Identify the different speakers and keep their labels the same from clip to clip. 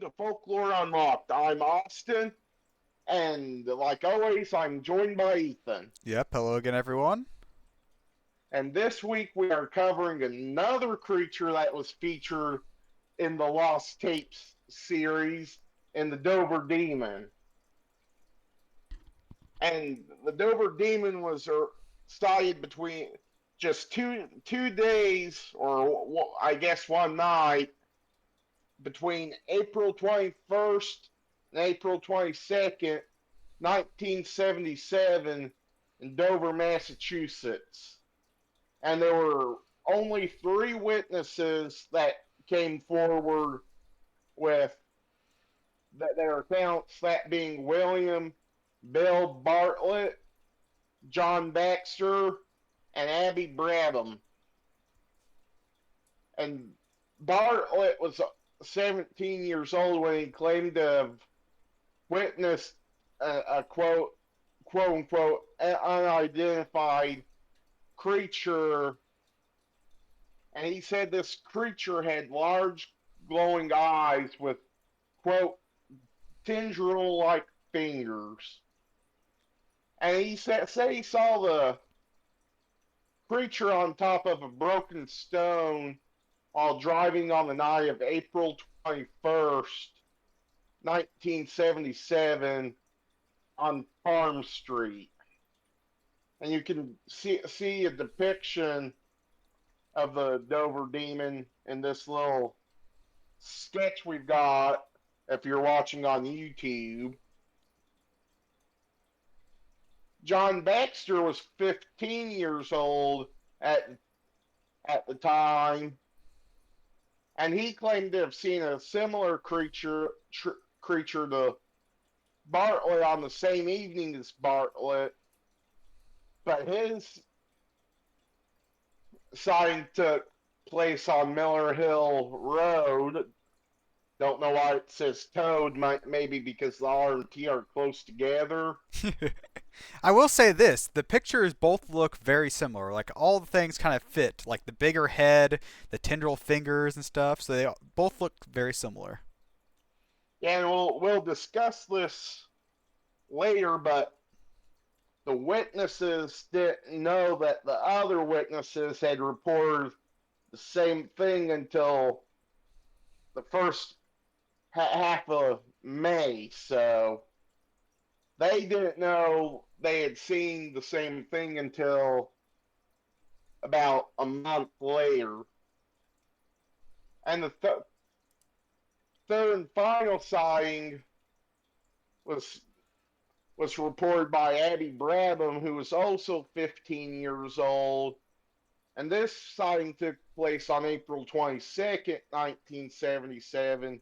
Speaker 1: to Folklore Unlocked. I'm Austin, and like always, I'm joined by Ethan.
Speaker 2: Yep, hello again, everyone.
Speaker 1: And this week we are covering another creature that was featured in the Lost Tapes series in the Dover Demon. And the Dover Demon was sighted between just two days, or I guess one night, between April 21st and April 22nd, 1977, in Dover, Massachusetts. And there were only three witnesses that came forward with their accounts, that being William Bill Bartlett, John Baxter, and Abby Bradham. And Bartlett was 17 years old when he claimed to have witnessed a quote unquote unidentified creature, and he said this creature had large glowing eyes with quote tendril like fingers. And he said he saw the creature on top of a broken stone while driving on the night of April 21st, 1977, on Farm Street. And you can see a depiction of the Dover Demon in this little sketch we've got if you're watching on YouTube. John Baxter was 15 years old at at the time, and he claimed to have seen a similar creature to Bartlett on the same evening as Bartlett, but his sighting took place on Miller Hill Road. Don't know why it says Toad. Maybe because the R and T are close together.
Speaker 2: I will say this, the pictures both look very similar. Like, all the things kind of fit. Like, the bigger head, the tendril fingers and stuff, so they both look very similar.
Speaker 1: Yeah, and we'll discuss this later, but the witnesses didn't know that the other witnesses had reported the same thing until the first half of May. So they didn't know they had seen the same thing until about a month later. And the third and final sighting was was reported by Abby Brabham, who was also 15 years old. And this sighting took place on April 22nd, 1977,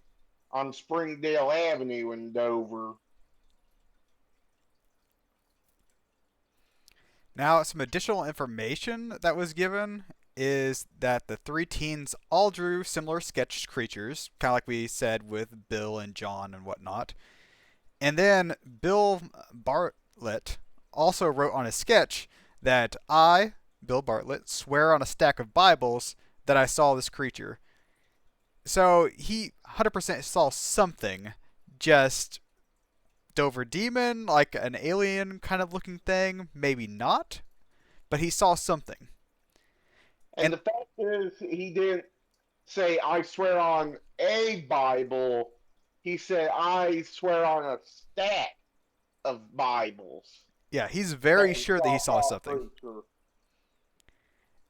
Speaker 1: on Springdale Avenue in Dover.
Speaker 2: Now, some additional information that was given is that the three teens all drew similar sketch creatures, kind of like we said with Bill and John and whatnot. And then Bill Bartlett also wrote on a sketch that I, Bill Bartlett, swear on a stack of Bibles that I saw this creature. So he 100% saw something, just Dover Demon, like an alien kind of looking thing, maybe not, but he saw something.
Speaker 1: And
Speaker 2: And
Speaker 1: the fact is, he didn't say, I swear on a Bible. He said, I swear on a stack of Bibles
Speaker 2: yeah, he's
Speaker 1: that
Speaker 2: very
Speaker 1: he
Speaker 2: sure that he saw
Speaker 1: saw a
Speaker 2: something.
Speaker 1: creature.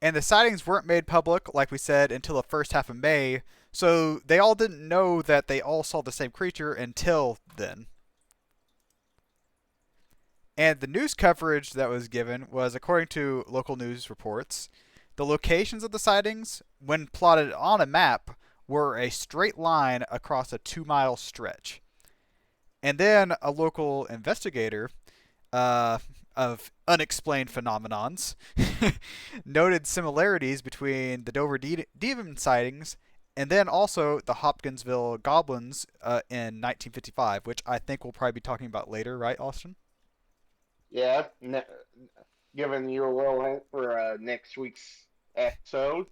Speaker 2: And the sightings weren't made public, like we said, until the first half of May, so they all didn't know that they all saw the same creature until then. And the news coverage that was given was, according to local news reports, the locations of the sightings, when plotted on a map, were a straight line across a 2 mile stretch. And then a local investigator uh, of unexplained phenomenons noted similarities between the Dover Demon sightings and then also the Hopkinsville Goblins in 1955, which I think we'll probably be talking about later, right, Austin?
Speaker 1: Yeah, giving you a little hint for next week's episode.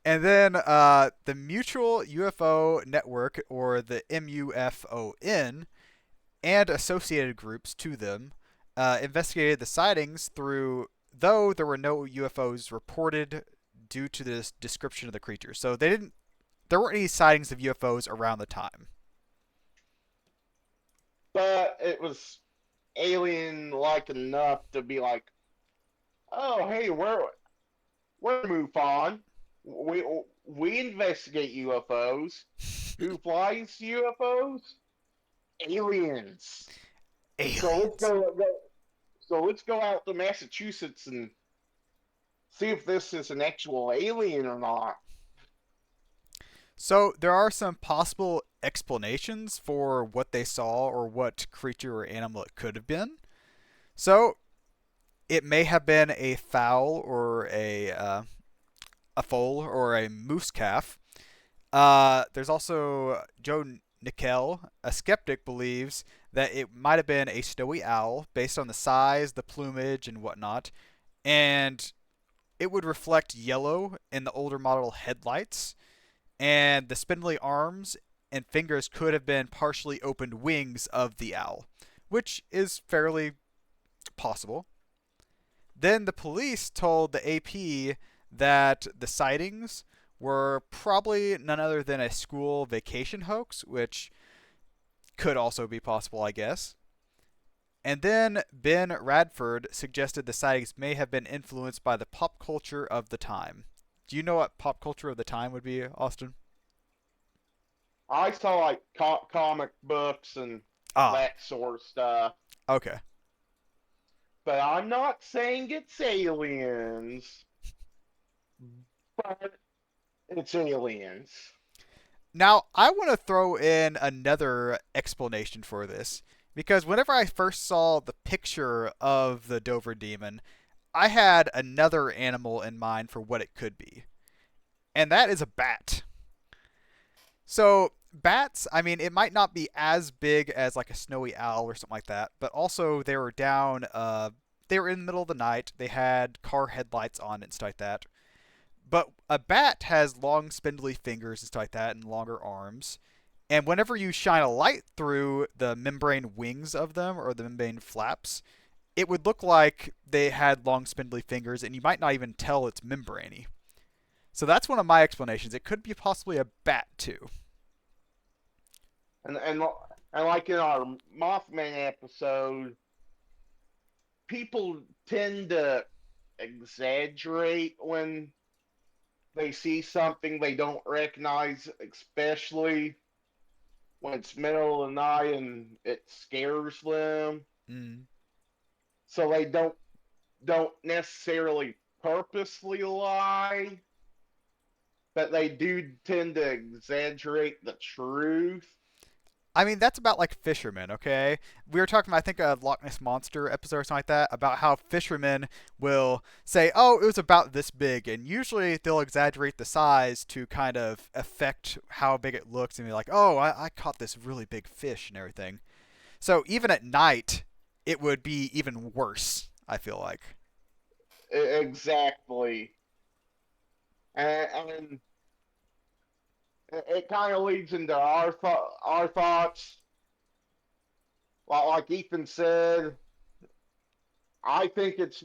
Speaker 2: And then the Mutual UFO Network, or the MUFON, and associated groups to them investigated the sightings through, though there were no UFOs reported due to this description of the creatures. So there weren't any sightings of UFOs around the time.
Speaker 1: But it was alien-like enough to be like, oh, hey, we're MUFON. We investigate UFOs. Who flies UFOs? Aliens. So let's
Speaker 2: Aliens.
Speaker 1: go out to Massachusetts and see if this is an actual alien or not.
Speaker 2: So there are some possible explanations for what they saw or what creature or animal it could have been. So it may have been a fowl or a foal or a moose calf. There's also Joe Nickel, a skeptic, believes that it might have been a snowy owl based on the size, the plumage, and whatnot, and it would reflect yellow in the older model headlights, and the spindly arms and fingers could have been partially opened wings of the owl, which is fairly possible. Then the police told the AP that the sightings were probably none other than a school vacation hoax, which could also be possible, I guess. And then Ben Radford suggested the sightings may have been influenced by the pop culture of the time. Do you know what pop culture of the time would be, Austin?
Speaker 1: I saw like comic books and
Speaker 2: Ah,
Speaker 1: that sort of stuff,
Speaker 2: okay.
Speaker 1: but I'm not saying it's aliens, but it's aliens.
Speaker 2: Now, I want to throw in another explanation for this because whenever I first saw the picture of the Dover demon, I had another animal in mind for what it could be, and that is a bat. So, bats, I mean, it might not be as big as like a snowy owl or something like that, but also they were they were in the middle of the night, they had car headlights on and stuff like that. But a bat has long, spindly fingers and stuff like that, and longer arms. And whenever you shine a light through the membrane wings of them or the membrane flaps, it would look like they had long, spindly fingers, and you might not even tell it's membraney. So that's one of my explanations. It could be possibly a bat too.
Speaker 1: And like in our Mothman episode, people tend to exaggerate when they see something they don't recognize, especially when it's middle of the night and it scares them.
Speaker 2: Mm.
Speaker 1: So they don't necessarily purposely lie, but they do tend to exaggerate the truth.
Speaker 2: I mean, that's about like fishermen, okay? We were talking about, I think, a Loch Ness Monster episode or something like that, about how fishermen will say, oh, it was about this big, and usually they'll exaggerate the size to kind of affect how big it looks, and be like, oh, I caught this really big fish and everything. So even at night, it would be even worse, I feel like.
Speaker 1: Exactly. And it kind of leads into our thoughts. Like Ethan said, I think it's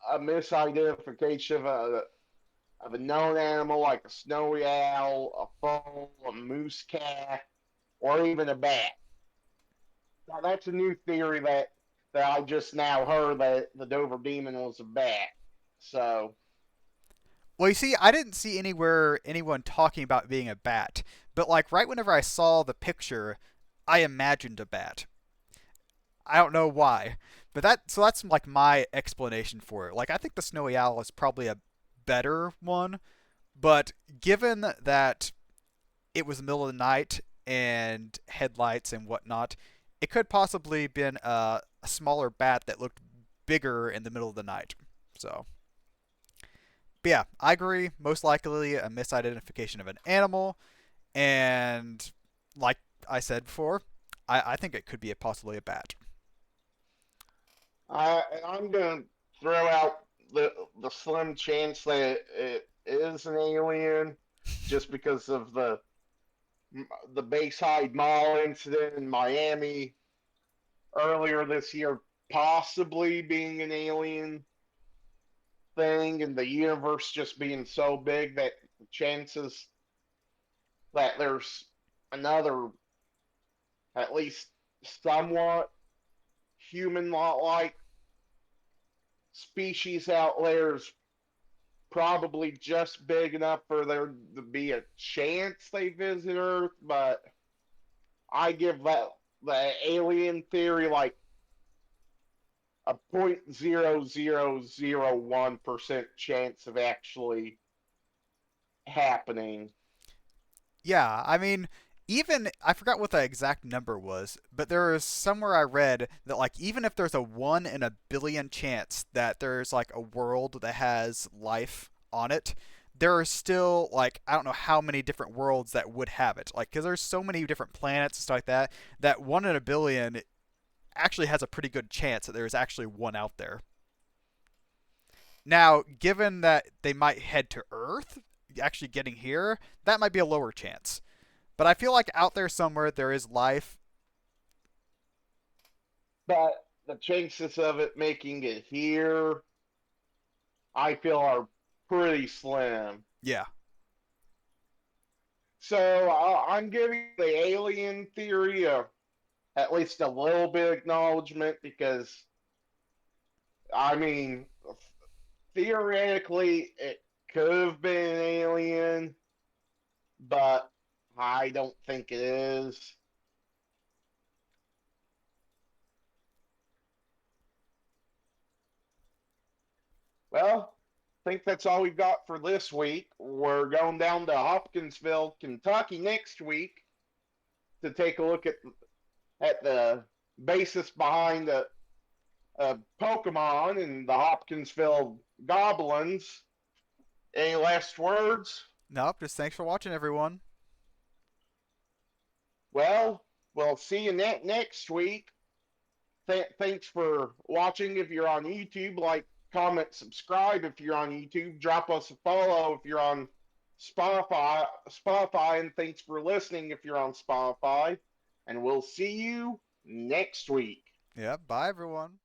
Speaker 1: a misidentification of a known animal like a snowy owl, a foal, a moose cat, or even a bat. Now, that's a new theory that I just now heard that the Dover Demon was a bat. So
Speaker 2: Well, you see, I didn't see anywhere anyone talking about being a bat, but like right whenever I saw the picture, I imagined a bat. I don't know why, but that's like my explanation for it. Like I think the snowy owl is probably a better one, but given that it was the middle of the night and headlights and whatnot, it could possibly been a smaller bat that looked bigger in the middle of the night. So, but yeah, I agree. Most likely a misidentification of an animal, and like I said before, I think it could be possibly a bat.
Speaker 1: I'm going to throw out the slim chance that it is an alien. just because of the Bayside Mall incident in Miami earlier this year, possibly being an alien thing, and the universe just being so big that the chances that there's another, at least somewhat human like species out there is probably just big enough for there to be a chance they visit Earth, but I give that the alien theory like a 0.0001% chance of actually happening.
Speaker 2: Yeah, I mean, even I forgot what the exact number was, but there was somewhere I read that like even if there's a 1 in a billion chance that there's like a world that has life on it, there are still like I don't know how many different worlds that would have it. Like cuz there's so many different planets and stuff like that that 1 in a billion actually has a pretty good chance that there's actually one out there. Now, given that they might head to Earth, actually getting here, that might be a lower chance. But I feel like out there somewhere there is life.
Speaker 1: But the chances of it making it here, I feel, are pretty slim.
Speaker 2: Yeah.
Speaker 1: So I'm giving the alien theory at least a little bit of acknowledgement because, I mean, theoretically, it could have been an alien, but I don't think it is. Well, I think that's all we've got for this week. We're going down to Hopkinsville, Kentucky next week to take a look at the basis behind the Pokemon and the Hopkinsville Goblins. Any last words?
Speaker 2: Nope. Just thanks for watching, everyone.
Speaker 1: Well, we'll see you next week. Thanks for watching. If you're on YouTube, like, comment, subscribe. If you're on YouTube, drop us a follow. If you're on Spotify, and thanks for listening. If you're on Spotify, and we'll see you next week.
Speaker 2: Yeah. Bye, everyone.